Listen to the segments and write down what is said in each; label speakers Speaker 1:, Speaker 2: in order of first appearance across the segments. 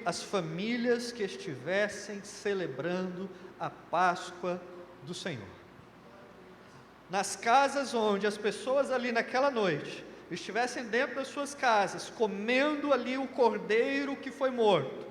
Speaker 1: as famílias que estivessem celebrando a Páscoa do Senhor. Nas casas onde as pessoas ali naquela noite estivessem dentro das suas casas, comendo ali o cordeiro que foi morto,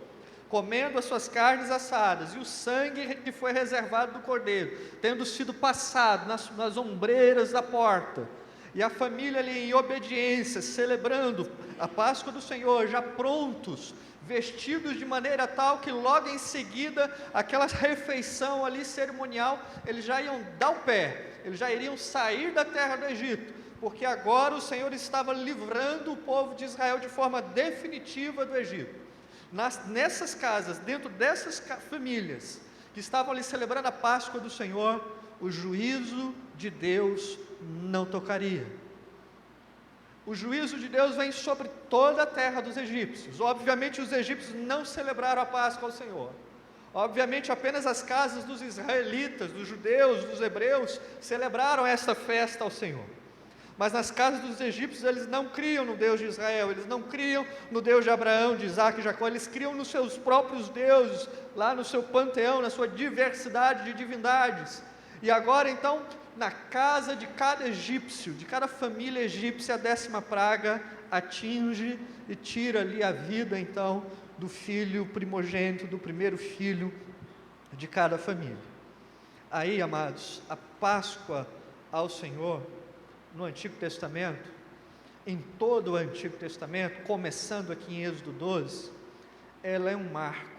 Speaker 1: comendo as suas carnes assadas e o sangue que foi reservado do cordeiro, tendo sido passado nas ombreiras da porta, e a família ali em obediência, celebrando a Páscoa do Senhor, já prontos, vestidos de maneira tal que logo em seguida, aquela refeição ali cerimonial, eles já iam dar o pé, eles já iriam sair da terra do Egito, porque agora o Senhor estava livrando o povo de Israel de forma definitiva do Egito. Nessas casas, dentro dessas famílias que estavam ali celebrando a Páscoa do Senhor, o juízo de Deus não tocaria. O juízo de Deus vem sobre toda a terra dos egípcios. Obviamente os egípcios não celebraram a Páscoa ao Senhor. Obviamente apenas as casas dos israelitas, dos judeus, dos hebreus, celebraram esta festa ao Senhor. Mas nas casas dos egípcios eles não criam no Deus de Israel, eles não criam no Deus de Abraão, de Isaac e Jacó, eles criam nos seus próprios deuses, lá no seu panteão, na sua diversidade de divindades. E agora então, na casa de cada egípcio, de cada família egípcia, a 10ª praga atinge e tira ali a vida então do filho primogênito, do primeiro filho de cada família. Aí, amados, a Páscoa ao Senhor, no Antigo Testamento, em todo o Antigo Testamento, começando aqui em Êxodo 12, ela é um marco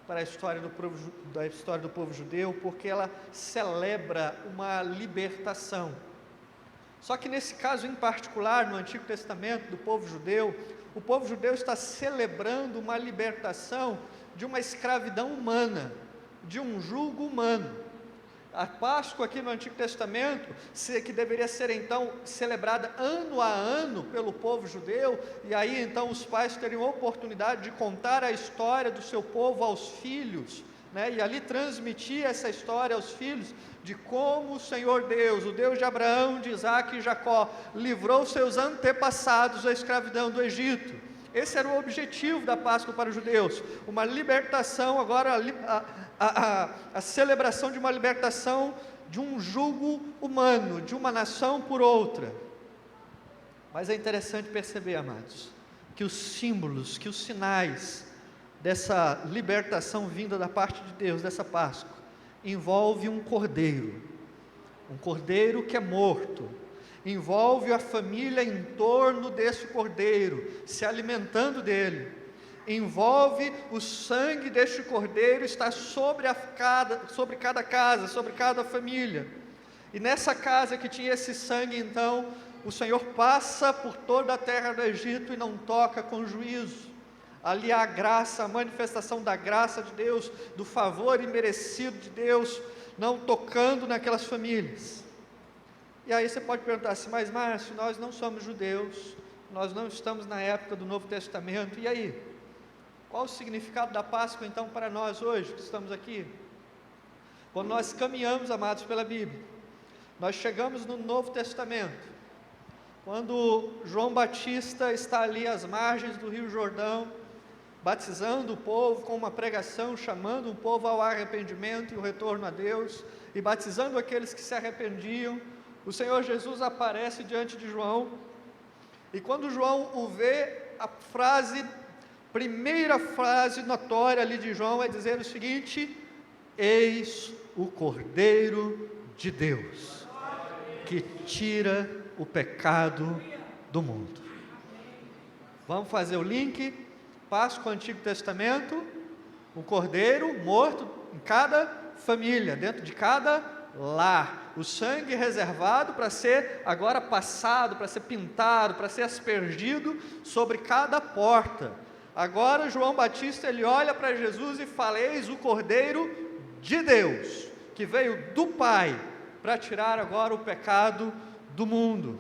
Speaker 1: para a história do povo judeu, porque ela celebra uma libertação. Só que nesse caso em particular, no Antigo Testamento do povo judeu, o povo judeu está celebrando uma libertação de uma escravidão humana, de um jugo humano. A Páscoa aqui no Antigo Testamento, que deveria ser então celebrada ano a ano pelo povo judeu, e aí então os pais teriam a oportunidade de contar a história do seu povo aos filhos, e ali transmitir essa história aos filhos, de como o Senhor Deus, o Deus de Abraão, de Isaac e Jacó, livrou seus antepassados da escravidão do Egito. Esse era o objetivo da Páscoa para os judeus, uma libertação, agora a celebração de uma libertação de um jugo humano, de uma nação por outra. Mas é interessante perceber, amados, que os símbolos, que os sinais dessa libertação vinda da parte de Deus, dessa Páscoa, envolve um cordeiro que é morto, envolve a família em torno desse cordeiro, se alimentando dele, envolve o sangue deste cordeiro estar sobre cada casa, sobre cada família, e nessa casa que tinha esse sangue, então, o Senhor passa por toda a terra do Egito e não toca com juízo. Ali há a graça, a manifestação da graça de Deus, do favor imerecido de Deus, não tocando naquelas famílias. E aí você pode perguntar assim, mas Márcio, nós não somos judeus, nós não estamos na época do Novo Testamento, e aí? Qual o significado da Páscoa então para nós hoje, que estamos aqui? Quando nós caminhamos, amados, pela Bíblia, nós chegamos no Novo Testamento, quando João Batista está ali às margens do Rio Jordão, batizando o povo com uma pregação, chamando o povo ao arrependimento e o retorno a Deus, e batizando aqueles que se arrependiam, o Senhor Jesus aparece diante de João, e quando João o vê, primeira frase notória ali de João é dizer o seguinte: eis o Cordeiro de Deus, que tira o pecado do mundo. Vamos fazer o link? Páscoa, Antigo Testamento, um cordeiro morto em cada família, dentro de cada lar, o sangue reservado para ser agora passado, para ser pintado, para ser aspergido sobre cada porta. Agora João Batista, ele olha para Jesus e fala: eis o Cordeiro de Deus, que veio do Pai, para tirar agora o pecado do mundo.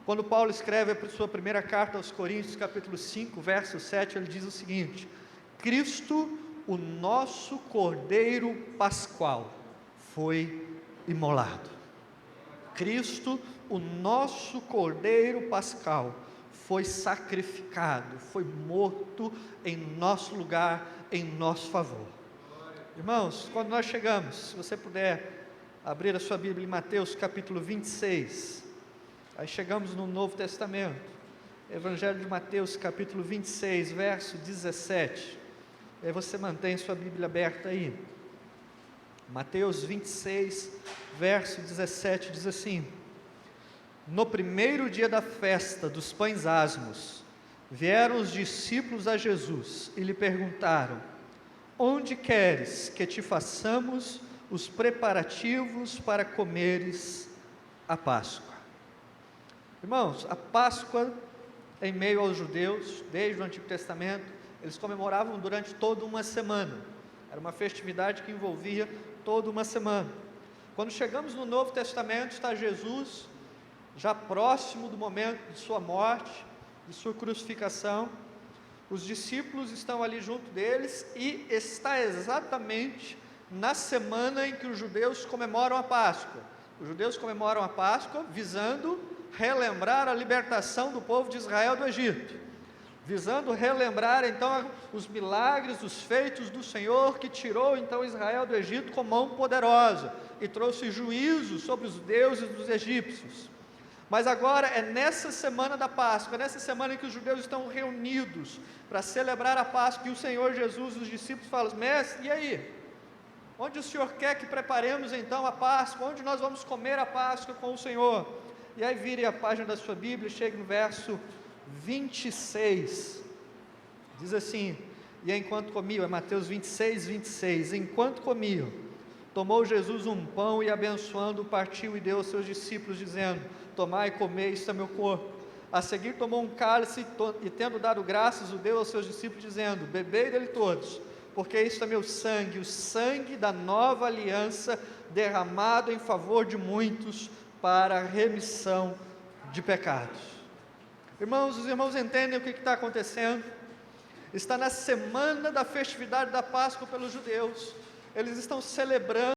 Speaker 1: Quando Paulo escreve a sua primeira carta aos Coríntios, capítulo 5, verso 7, ele diz o seguinte: Cristo, o nosso Cordeiro Pascual, foi imolado. Cristo, o nosso Cordeiro Pascal, foi sacrificado, foi morto em nosso lugar, em nosso favor. Irmãos, quando nós chegamos, se você puder abrir a sua Bíblia em Mateus capítulo 26, aí chegamos no Novo Testamento, Evangelho de Mateus capítulo 26, verso 17, aí você mantém sua Bíblia aberta aí. Mateus 26, verso 17 diz assim: no primeiro dia da festa dos pães asmos, vieram os discípulos a Jesus e lhe perguntaram: onde queres que te façamos os preparativos para comeres a Páscoa? Irmãos, a Páscoa, em meio aos judeus, desde o Antigo Testamento, eles comemoravam durante toda uma semana. Era uma festividade que envolvia toda uma semana. Quando chegamos no Novo Testamento, está Jesus, já próximo do momento de sua morte, de sua crucificação. Os discípulos estão ali junto deles e está exatamente na semana em que os judeus comemoram a Páscoa. Os judeus comemoram a Páscoa visando relembrar a libertação do povo de Israel do Egito, visando relembrar então os milagres, os feitos do Senhor que tirou então Israel do Egito com mão poderosa e trouxe juízo sobre os deuses dos egípcios. Mas agora é nessa semana da Páscoa, nessa semana em que os judeus estão reunidos para celebrar a Páscoa, e o Senhor Jesus, os discípulos falam: mestre, e aí? Onde o Senhor quer que preparemos então a Páscoa? Onde nós vamos comer a Páscoa com o Senhor? E aí vire a página da sua Bíblia, chegue no verso 26, diz assim: e enquanto comiam, é Mateus 26, 26, enquanto comiam, tomou Jesus um pão e abençoando, partiu e deu aos seus discípulos, dizendo: tomai e comei, isto é meu corpo. A seguir tomou um cálice e tendo dado graças, o deu aos seus discípulos, dizendo: bebei dele todos, porque isto é meu sangue, o sangue da nova aliança, derramado em favor de muitos, para a remissão de pecados. Irmãos, os irmãos entendem o que está acontecendo? Está na semana da festividade da Páscoa pelos judeus, eles estão celebrando